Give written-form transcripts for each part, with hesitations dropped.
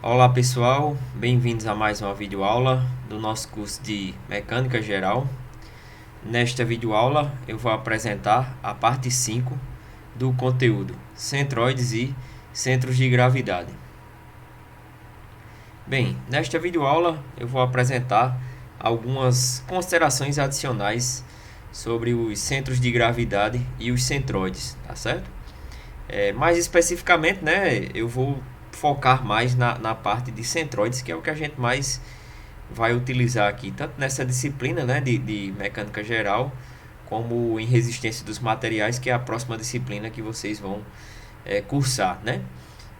Olá pessoal, bem-vindos a mais uma videoaula do nosso curso de Mecânica Geral. Nesta videoaula eu vou apresentar a parte 5 do conteúdo centroides e centros de gravidade. Bem, nesta videoaula eu vou apresentar algumas considerações adicionais sobre os centros de gravidade e os centroides, tá certo? Mais especificamente, né, eu vou focar mais na parte de centroides, que é o que a gente mais vai utilizar aqui, tanto nessa disciplina, né, de mecânica geral, como em resistência dos materiais, que é a próxima disciplina que vocês vão cursar, né?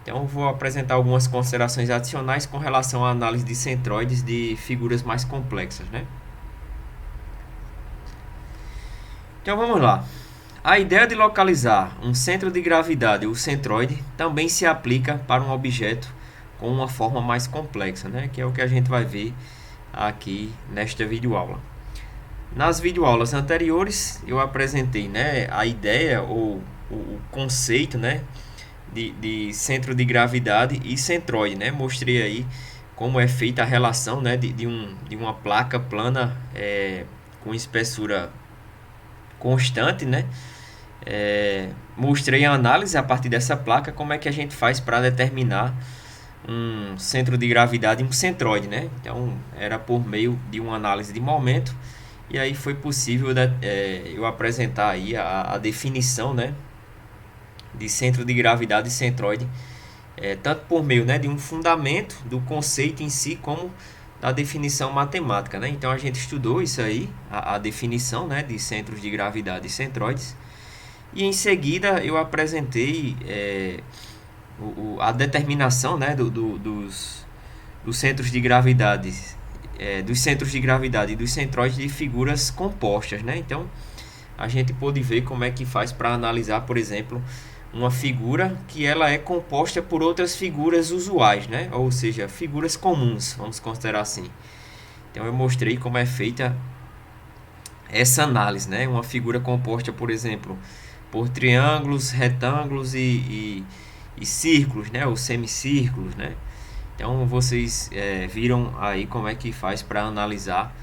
Então, eu vou apresentar algumas considerações adicionais com relação à análise de centroides de figuras mais complexas, né? Então, vamos lá. A ideia de localizar um centro de gravidade, o centroide, também se aplica para um objeto com uma forma mais complexa, né? Que é o que a gente vai ver aqui nesta videoaula. Nas videoaulas anteriores, eu apresentei, né, a ideia ou o conceito, né, de centro de gravidade e centroide, né? Mostrei aí como é feita a relação, né, de uma placa plana com espessura constante, né? Mostrei a análise a partir dessa placa, como é que a gente faz para determinar um centro de gravidade e um centroide, né? Então, era por meio de uma análise de momento, e aí foi possível eu apresentar aí a definição, né, de centro de gravidade e centroide, tanto por meio, né, de um fundamento do conceito em si, como da definição matemática, né? Então, a gente estudou isso aí, a definição, né, de centros de gravidade e centroides, e em seguida eu apresentei a determinação, né, dos centros de gravidade, dos centros de gravidade e dos centroides de figuras compostas, né? Então a gente pôde ver como é que faz para analisar, por exemplo, uma figura que ela é composta por outras figuras usuais, né? Ou seja, figuras comuns, vamos considerar assim. Então eu mostrei como é feita essa análise, né? Uma figura composta, por exemplo, por triângulos, retângulos e círculos, né? Ou semicírculos, né? Então vocês viram aí como é que faz para analisar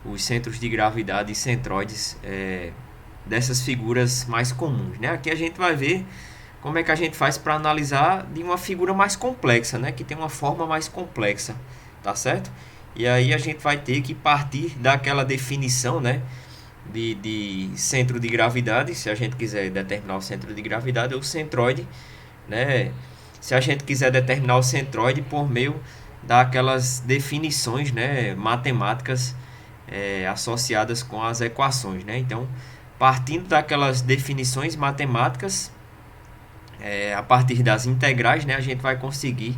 os centros de gravidade e centroides dessas figuras mais comuns, né? Aqui a gente vai ver como é que a gente faz para analisar de uma figura mais complexa, né? Que tem uma forma mais complexa, tá certo? E aí a gente vai ter que partir daquela definição, né, de centro de gravidade, se a gente quiser determinar o centro de gravidade, ou centroide, né? Se a gente quiser determinar o centroide por meio daquelas definições, né, matemáticas associadas com as equações, né? Então, partindo daquelas definições matemáticas, a partir das integrais, né, a gente vai conseguir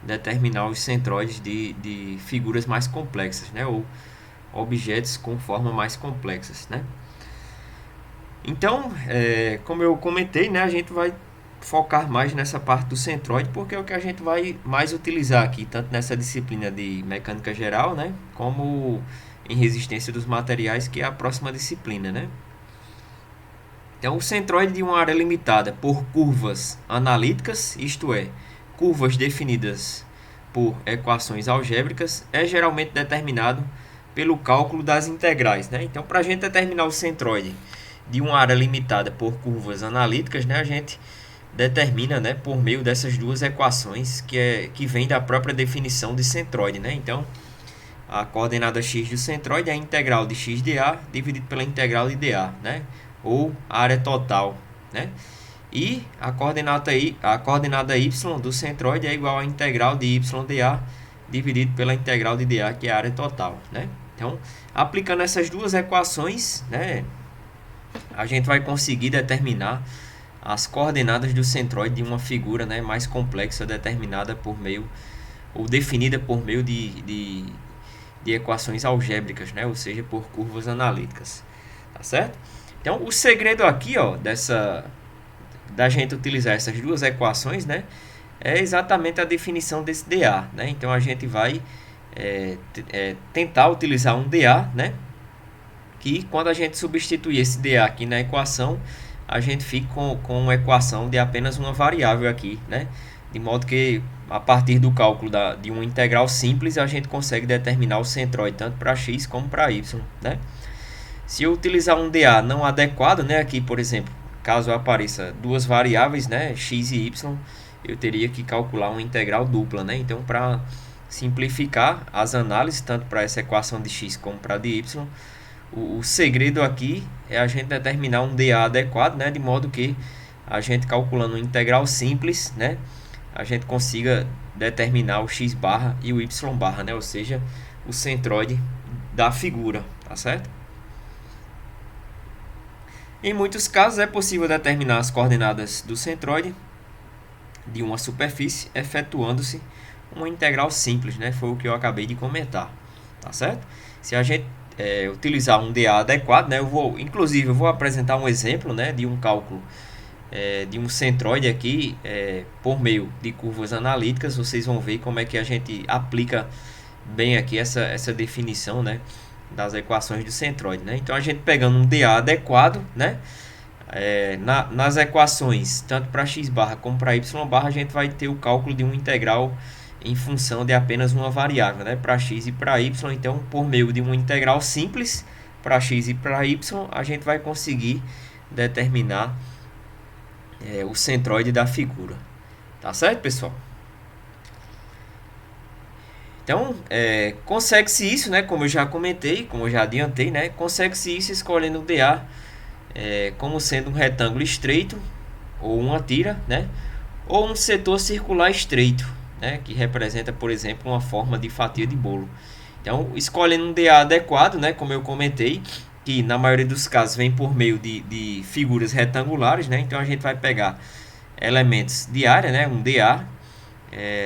determinar os centroides de figuras mais complexas, né, ou objetos com forma mais complexas, né? Então, como eu comentei, né, a gente vai focar mais nessa parte do centroide, porque é o que a gente vai mais utilizar aqui, tanto nessa disciplina de mecânica geral, né, como em resistência dos materiais, que é a próxima disciplina, né? Então, o centroide de uma área limitada por curvas analíticas, isto é, curvas definidas por equações algébricas, é geralmente determinado pelo cálculo das integrais, né? Então, para a gente determinar o centroide de uma área limitada por curvas analíticas, né, a gente determina, né, por meio dessas duas equações que vem da própria definição de centroide, né? Então, a coordenada x do centroide é a integral de x de A dividido pela integral de dA, né? Ou a área total, né? E a coordenada y do centroide é igual à integral de y dA dividido pela integral de dA, que é a área total, né? Então, aplicando essas duas equações, né, a gente vai conseguir determinar as coordenadas do centroide de uma figura, né, mais complexa, determinada por meio ou definida por meio de equações algébricas, né, ou seja, por curvas analíticas, tá certo? Então, o segredo aqui, ó, da gente utilizar essas duas equações, né, é exatamente a definição desse dA, né? Então, a gente vai tentar utilizar um dA, né, que quando a gente substituir esse dA aqui na equação, a gente fica com uma equação de apenas uma variável aqui, né? De modo que a partir do cálculo de uma integral simples, a gente consegue determinar o centroide tanto para x como para y, né? Se eu utilizar um dA não adequado, né, aqui, por exemplo, caso apareça duas variáveis, né, x e y, eu teria que calcular uma integral dupla, né? Então, para simplificar as análises, tanto para essa equação de x como para a de y, o segredo aqui é a gente determinar um dA adequado, né, de modo que a gente calculando uma integral simples, né, a gente consiga determinar o x barra e o y barra, né, ou seja, o centroide da figura, tá certo? Em muitos casos é possível determinar as coordenadas do centroide de uma superfície efetuando-se uma integral simples, né? Foi o que eu acabei de comentar, tá certo? Se a gente utilizar um dA adequado, né? Inclusive, eu vou apresentar um exemplo, né, de um cálculo de um centroide aqui por meio de curvas analíticas. Vocês vão ver como é que a gente aplica bem aqui essa definição, né, das equações do centroide, né? Então, a gente pegando um dA adequado, né, nas equações, tanto para x barra como para y barra, a gente vai ter o cálculo de uma integral em função de apenas uma variável, né, para x e para y. Então, por meio de uma integral simples para x e para y, a gente vai conseguir determinar o centroide da figura. Tá certo, pessoal? Então, consegue-se isso, né, como eu já comentei, como eu já adiantei, né, consegue-se isso escolhendo o dA como sendo um retângulo estreito, ou uma tira, né, ou um setor circular estreito, né, que representa, por exemplo, uma forma de fatia de bolo. Então, escolhendo um dA adequado, né, como eu comentei, que na maioria dos casos vem por meio de figuras retangulares, né, então a gente vai pegar elementos de área, né, um dA,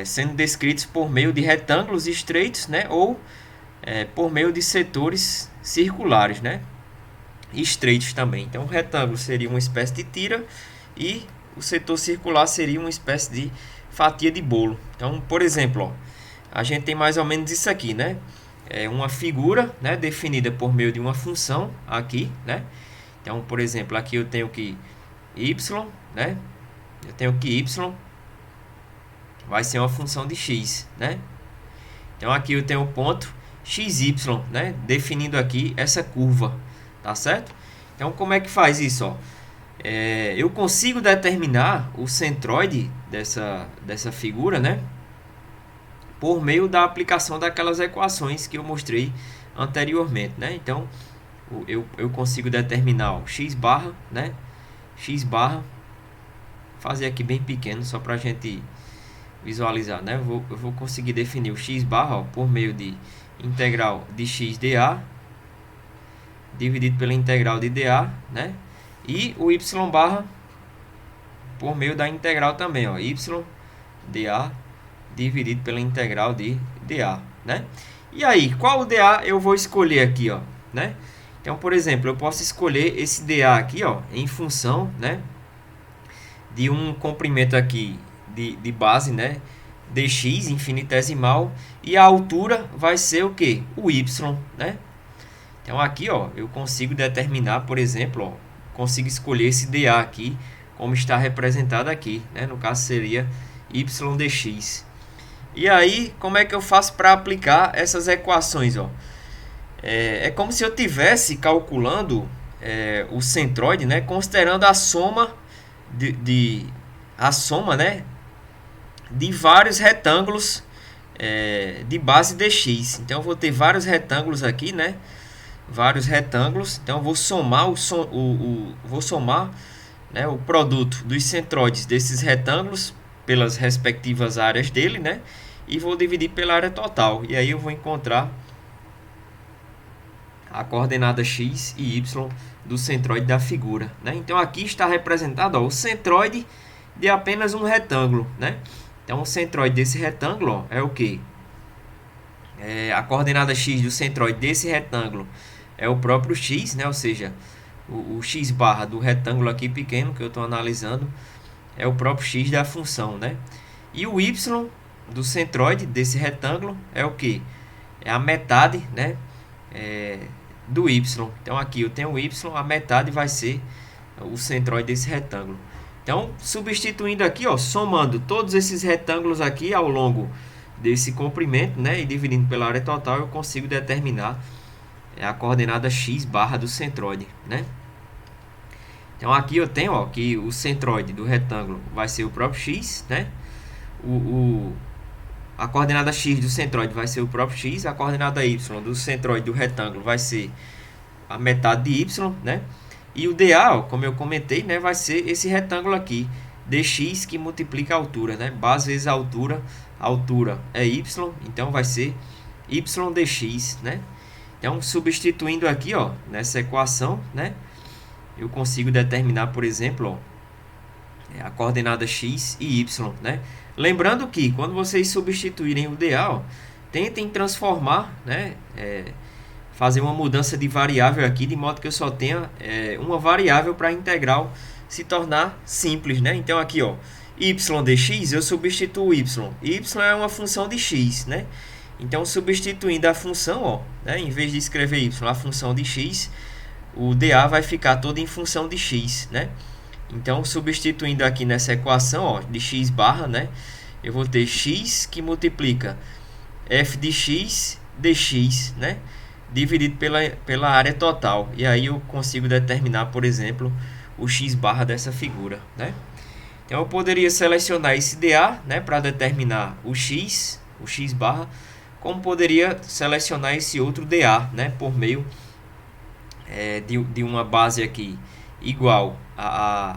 sendo descritos por meio de retângulos estreitos, né, ou por meio de setores circulares, né, estreitos também. Então, o retângulo seria uma espécie de tira e o setor circular seria uma espécie de fatia de bolo. Então, por exemplo, ó, a gente tem mais ou menos isso aqui, né? Uma figura, né, definida por meio de uma função aqui, né? Então, por exemplo, aqui eu tenho que y, né? Eu tenho que y vai ser uma função de x, né? Então, aqui eu tenho o ponto xy, né? Definindo aqui essa curva, tá certo? Então, como é que faz isso, ó? Eu consigo determinar o centroide dessa figura, né, por meio da aplicação daquelas equações que eu mostrei anteriormente, né? Então, eu consigo determinar o x barra, né? X barra, fazer aqui bem pequeno só para a gente visualizar, né? Eu vou conseguir definir o x barra, ó, por meio de integral de x dA dividido pela integral de dA, né? E o y barra por meio da integral também, ó, y dA dividido pela integral de dA, né? E aí, qual o dA eu vou escolher aqui, ó, né? Então, por exemplo, eu posso escolher esse dA aqui, ó, em função, né, de um comprimento aqui de base, né, dx infinitesimal, e a altura vai ser o que? O y, né? Então, aqui, ó, eu consigo determinar, por exemplo, ó, consigo escolher esse dA aqui, como está representado aqui, né? No caso, seria y dx. E aí, como é que eu faço para aplicar essas equações, ó? É como se eu estivesse calculando o centroide, né, considerando a soma a soma, né, de vários retângulos de base dx. Então, eu vou ter vários retângulos aqui, né? Vários retângulos. Então, eu vou somar vou somar, né, o produto dos centroides desses retângulos pelas respectivas áreas dele, né? E vou dividir pela área total. E aí eu vou encontrar a coordenada x e y do centroide da figura, né? Então, aqui está representado, ó, o centroide de apenas um retângulo, né? Então, o centroide desse retângulo, ó, é o que? A coordenada x do centroide desse retângulo é o próprio x, né? Ou seja, o x barra do retângulo aqui pequeno que eu estou analisando é o próprio x da função, né? E o y do centroide desse retângulo é o que? É a metade, né, do y. Então, aqui eu tenho o y, a metade vai ser o centroide desse retângulo. Então, substituindo aqui, ó, somando todos esses retângulos aqui ao longo desse comprimento, né, e dividindo pela área total, eu consigo determinar a coordenada x barra do centroide, né? Então aqui eu tenho, ó, que o centroide do retângulo vai ser o próprio x, né? A coordenada x do centroide vai ser o próprio x, a coordenada y do centroide do retângulo vai ser a metade de y, né? E o dA, ó, como eu comentei, né, vai ser esse retângulo aqui, dx, que multiplica a altura, né? Base vezes a altura é y, então vai ser y dx, né? Então, substituindo aqui, ó, nessa equação, né, eu consigo determinar, por exemplo, ó, a coordenada x e y, né? Lembrando que quando vocês substituírem o dA, ó, tentem transformar, né, fazer uma mudança de variável aqui, de modo que eu só tenha uma variável para a integral se tornar simples, né? Então aqui, ó, y dx, eu substituo y. Y é uma função de x, né? Então, substituindo a função, ó, né, em vez de escrever y, a função de x, o dA vai ficar todo em função de x, né? Então, substituindo aqui nessa equação, ó, de x barra, né, eu vou ter x que multiplica f de x dx, né, dividido pela área total. E aí eu consigo determinar, por exemplo, o x barra dessa figura, né? Então, eu poderia selecionar esse dA, né, para determinar o x barra, como poderia selecionar esse outro dA, né, por meio de uma base aqui igual a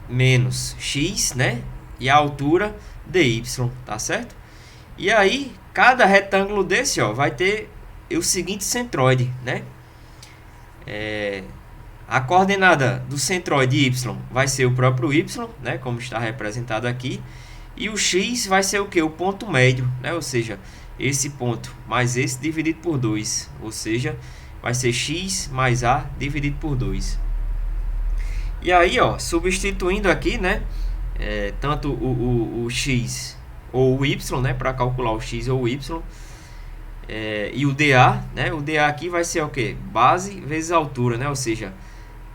menos x, né, e a altura dy, tá certo? E aí, cada retângulo desse, ó, vai ter o seguinte centroide, né? A coordenada do centroide y vai ser o próprio y, né, como está representado aqui. E o x vai ser o que? O ponto médio, né? Ou seja, esse ponto mais esse dividido por 2. Ou seja, vai ser x mais a dividido por 2. E aí, ó, substituindo aqui, né, tanto o x ou o y, né, para calcular o x ou o y, e o dA, né? O dA aqui vai ser o que? Base vezes altura, né? Ou seja,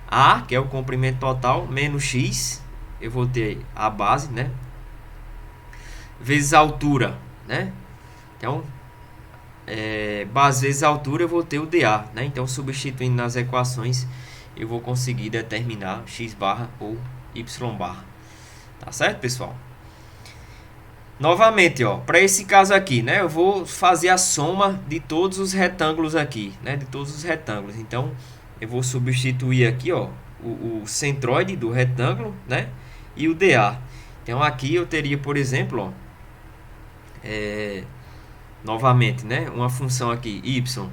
a, que é o comprimento total, menos x, eu vou ter a base, né, vezes a altura, né? Então, base vezes a altura, eu vou ter o dA, né? Então, substituindo nas equações, eu vou conseguir determinar x barra ou y barra. Tá certo, pessoal? Novamente, ó, para esse caso aqui, né, eu vou fazer a soma de todos os retângulos aqui, né, de todos os retângulos. Então, eu vou substituir aqui, ó, o centroide do retângulo, né, e o dA. Então, aqui eu teria, por exemplo, ó, novamente, né, uma função aqui, y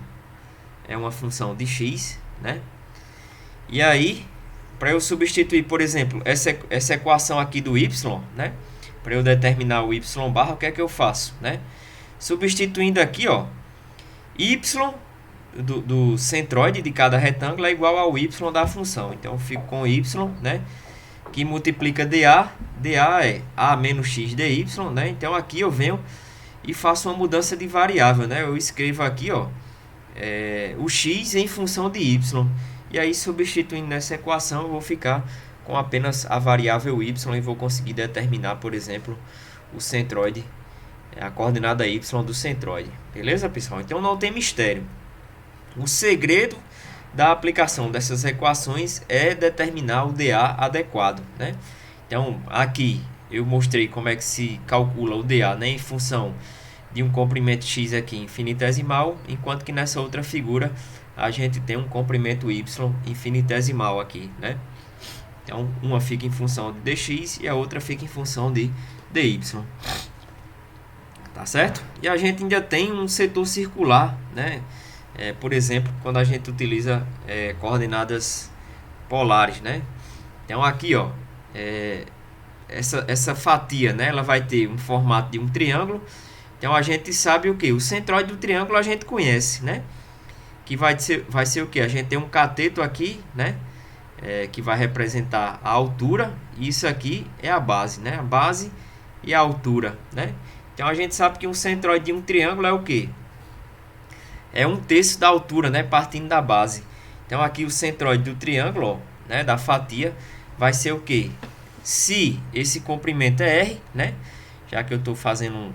é uma função de x, né, e aí, para eu substituir, por exemplo, essa equação aqui do y, né, para eu determinar o y barra, o que é que eu faço, né? Substituindo aqui, ó, y do centroide de cada retângulo é igual ao y da função. Então, eu fico com y, né, que multiplica dA. dA é a menos x dy, né? Então, aqui eu venho e faço uma mudança de variável, né? Eu escrevo aqui, ó, o x em função de y. E aí, substituindo nessa equação, eu vou ficar com apenas a variável y e vou conseguir determinar, por exemplo, o centroide, a coordenada y do centroide. Beleza, pessoal? Então não tem mistério. O segredo da aplicação dessas equações é determinar o dA adequado, né? Então aqui eu mostrei como é que se calcula o dA, né, em função de um comprimento x aqui infinitesimal, enquanto que nessa outra figura a gente tem um comprimento y infinitesimal aqui, né? Então, uma fica em função de dx e a outra fica em função de dy. Tá certo? E a gente ainda tem um setor circular, né? Por exemplo, quando a gente utiliza coordenadas polares, né? Então, aqui, ó, essa fatia, né? Ela vai ter um formato de um triângulo. Então, a gente sabe o que? O centroide do triângulo a gente conhece, né? Que vai ser o que? A gente tem um cateto aqui, né? Que vai representar a altura, e isso aqui é a base, né? A base e a altura, né? Então a gente sabe que um centroide de um triângulo é o quê? É 1/3 da altura, né? Partindo da base. Então aqui o centroide do triângulo, ó, né? Da fatia vai ser o que? Se esse comprimento é R, né? Já que eu estou fazendo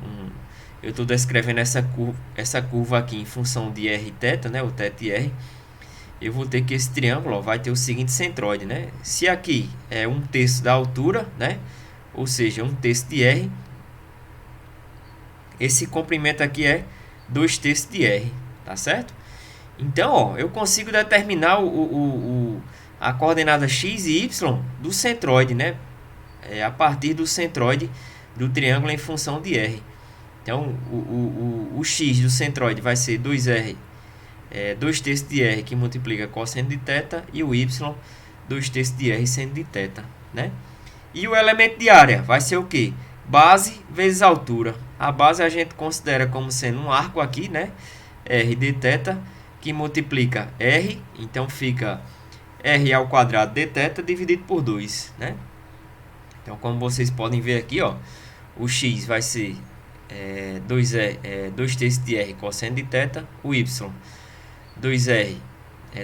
eu estou descrevendo essa curva aqui em função de R θ, né? O θ e R. Eu vou ter que esse triângulo, ó, vai ter o seguinte centroide, né? Se aqui é 1/3 da altura, né? Ou seja, 1/3 de R. Esse comprimento aqui é 2/3 de R, tá certo? Então, ó, eu consigo determinar a coordenada x e y do centroide, né? A partir do centroide do triângulo em função de R. Então, o x do centroide vai ser 2R, 2/3 de R, que multiplica cosseno de θ, e o y, 2/3 de R seno de θ, né? E o elemento de área vai ser o quê? Base vezes altura. A base a gente considera como sendo um arco aqui, né? R de θ, que multiplica R, então fica R ao quadrado de θ dividido por 2, né? Então, como vocês podem ver aqui, ó, o x vai ser 2/3 de R cosseno de θ, o y 2R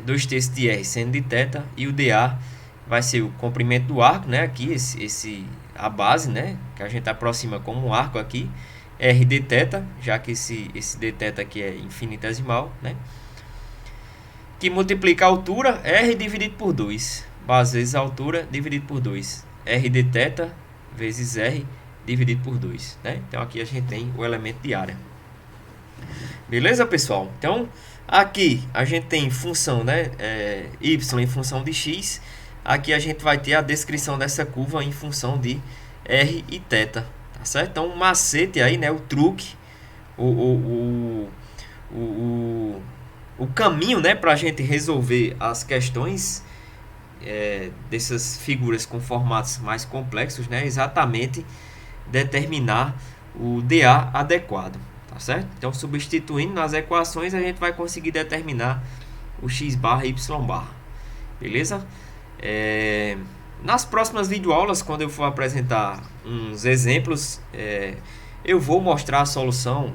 2/3 de R seno de θ, e o dA vai ser o comprimento do arco, né? Aqui a base, né? Que a gente aproxima como um arco aqui, R de θ, já que esse dθ aqui é infinitesimal, né? Que multiplica a altura, R dividido por 2. Base vezes a altura dividido por 2. R de θ vezes R dividido por 2, né? Então aqui a gente tem o elemento de área. Beleza, pessoal? Então aqui a gente tem função, né? Y em função de x. Aqui a gente vai ter a descrição dessa curva em função de R e θ, tá certo? Então o macete aí, né? O truque, o caminho, né? Para a gente resolver as questões dessas figuras com formatos mais complexos, né? Exatamente determinar o dA adequado, tá certo? Então, substituindo nas equações, a gente vai conseguir determinar o x barra e y barra, beleza? Nas próximas videoaulas, quando eu for apresentar uns exemplos, eu vou mostrar a solução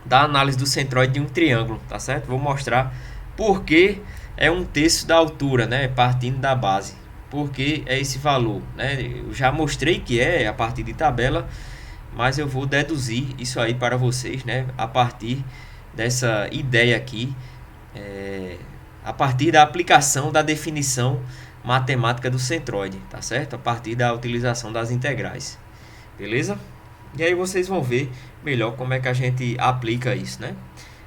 da análise do centroide de um triângulo, tá certo? Vou mostrar por que é 1/3 da altura, né? Partindo da base. Porque é esse valor, né? Eu já mostrei que é a partir de tabela, mas eu vou deduzir isso aí para vocês, né? A partir dessa ideia aqui, a partir da aplicação da definição matemática do centroide, tá certo? A partir da utilização das integrais, beleza? E aí vocês vão ver melhor como é que a gente aplica isso, né?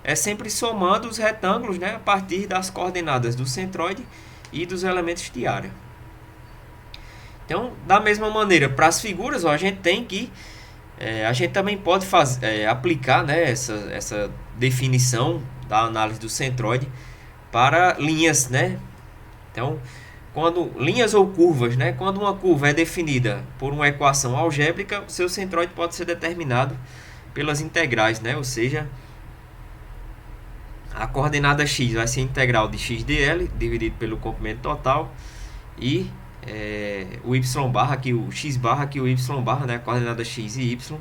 É sempre somando os retângulos, né? A partir das coordenadas do centroide e dos elementos de área. Então, da mesma maneira, para as figuras, ó, a gente tem que a gente também pode aplicar, né, essa definição da análise do centroide para linhas, né? Então, quando linhas ou curvas, né? Quando uma curva é definida por uma equação algébrica, o seu centroide pode ser determinado pelas integrais, né? Ou seja, a coordenada x vai ser a integral de x dl dividido pelo comprimento total, e o y barra aqui, o x barra aqui, o y barra, né? A coordenada x e y,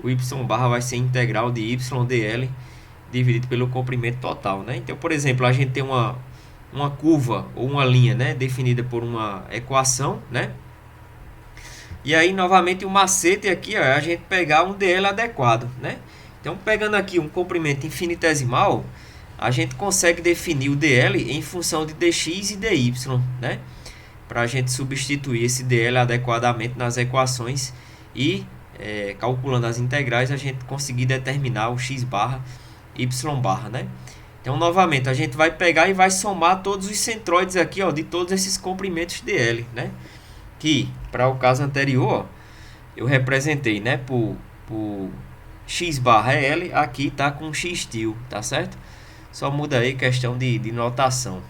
o y barra vai ser a integral de y dl dividido pelo comprimento total, né? Então, por exemplo, a gente tem uma curva ou uma linha, né? Definida por uma equação, né? E aí, novamente, o macete aqui, ó, é a gente pegar um dl adequado, né? Então, pegando aqui um comprimento infinitesimal, a gente consegue definir o dl em função de dx e dy, né? Para a gente substituir esse dl adequadamente nas equações e, calculando as integrais, a gente conseguir determinar o x barra, y barra, né? Então, novamente, a gente vai pegar e vai somar todos os centroides aqui, ó, de todos esses comprimentos dl, né? Que, para o caso anterior, ó, eu representei, né, por x barra é L, aqui está com x til, tá certo? Só muda aí questão de notação.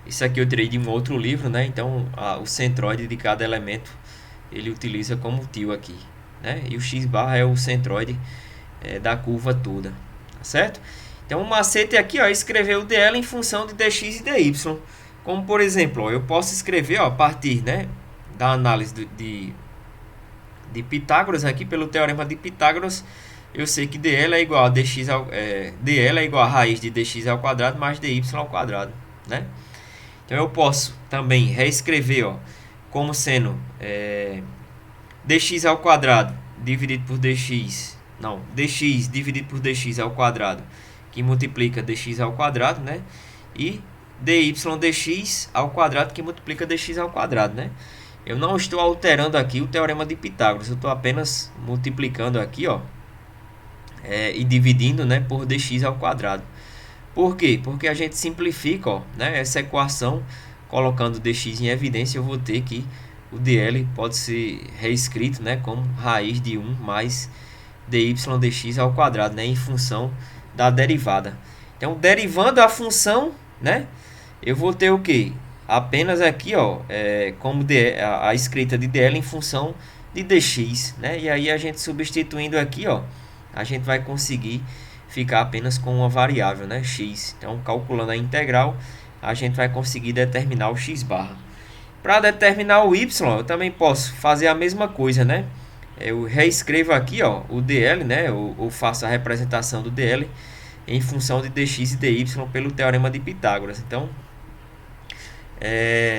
Isso aqui eu tirei de um outro livro, né? Então, o centroide de cada elemento, ele utiliza como til aqui, né? E o x barra é o centroide da curva toda, tá certo? Então, o macete aqui, ó, é escrever o dl em função de dx e dy. Como, por exemplo, ó, eu posso escrever, ó, a partir, né, da análise de Pitágoras, aqui pelo teorema de Pitágoras, eu sei que dl é igual a dl é igual a raiz de dx ao quadrado mais dy ao quadrado, né? Então eu posso também reescrever, ó, como sendo dx ao quadrado dividido por dx, não, dx dividido por dx ao quadrado, que multiplica dx ao quadrado, né? E dy dx ao quadrado, que multiplica dx ao quadrado, né? Eu não estou alterando aqui o teorema de Pitágoras, eu estou apenas multiplicando aqui, ó, e dividindo, né, por dx ao quadrado. Por quê? Porque a gente simplifica, ó, né, essa equação, colocando dx em evidência, eu vou ter que o dl pode ser reescrito, né, como raiz de 1 mais dy dx ao quadrado, né, em função da derivada. Então, derivando a função, né, eu vou ter o quê? Apenas aqui, ó, como a escrita de dl em função de dx, né? E aí a gente substituindo aqui, ó, a gente vai conseguir ficar apenas com uma variável, né, x. Então, calculando a integral, a gente vai conseguir determinar o x barra. Para determinar o y, eu também posso fazer a mesma coisa, né? Eu reescrevo aqui, ó, o dl, né? Eu faço a representação do dl em função de dx e dy pelo teorema de Pitágoras. Então,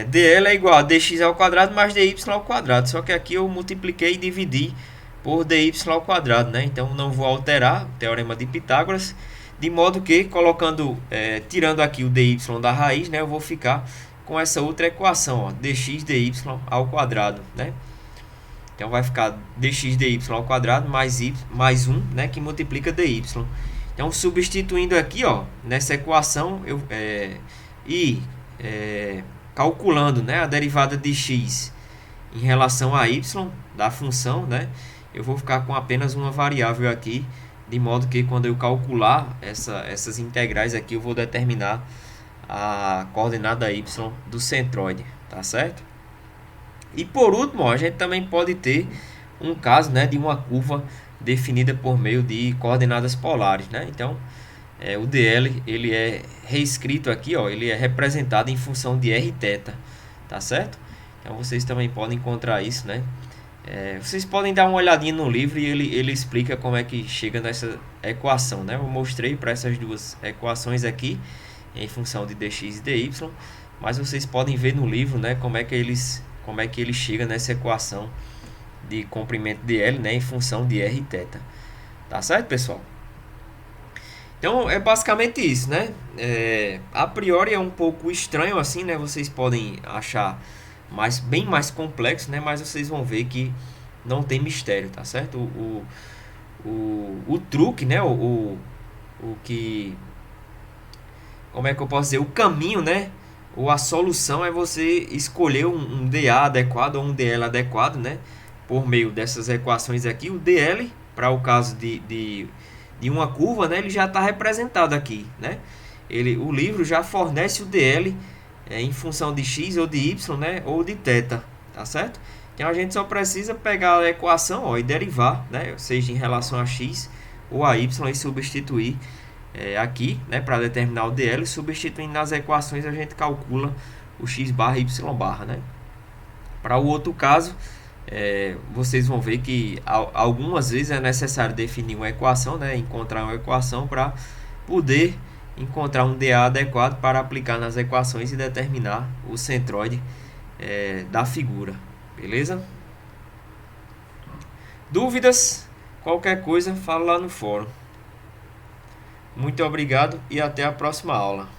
dl é igual a dx ao quadrado mais dy ao quadrado. Só que aqui eu multipliquei e dividi por dy ao quadrado, né? Então, não vou alterar o teorema de Pitágoras. De modo que, colocando, tirando aqui o dy da raiz, né? Eu vou ficar com essa outra equação, ó, dx dy ao quadrado, né? Então vai ficar dx dy ao quadrado mais 1, né, que multiplica dy. Então substituindo aqui, ó, nessa equação calculando, né, a derivada de x em relação a y da função, né, eu vou ficar com apenas uma variável aqui, de modo que quando eu calcular essas integrais aqui, eu vou determinar a coordenada y do centroide, tá certo? E por último, ó, a gente também pode ter um caso, né, de uma curva definida por meio de coordenadas polares, né? Então, o dl ele é reescrito aqui, ó, ele é representado em função de rθ, tá certo? Então vocês também podem encontrar isso, né? Vocês podem dar uma olhadinha no livro e ele explica como é que chega nessa equação, né? Eu mostrei para essas duas equações aqui em função de dx e dy, mas vocês podem ver no livro, né, como é que ele chega nessa equação de comprimento dl, né, em função de rθ. Tá certo, pessoal? Então é basicamente isso, né? A priori é um pouco estranho assim, né? Vocês podem achar bem mais complexo, né? Mas vocês vão ver que não tem mistério, tá certo? O truque, né? O que... Como é que eu posso dizer? O caminho, né? Ou a solução é você escolher um dA adequado ou um dl adequado, né? Por meio dessas equações aqui. O dl, para o caso de uma curva, né? Ele já está representado aqui, né? O livro já fornece o dl em função de x ou de y, né? Ou de θ, tá certo? Então a gente só precisa pegar a equação, ó, e derivar, né? Seja em relação a x ou a y, e substituir aqui, né, para determinar o dl, substituindo nas equações a gente calcula o x barra e y barra, né? Para o outro caso, vocês vão ver que algumas vezes é necessário definir uma equação, né, encontrar uma equação para poder encontrar um dA adequado para aplicar nas equações e determinar o centroide da figura, beleza? Dúvidas? Qualquer coisa, fala lá no fórum. Muito obrigado e até a próxima aula.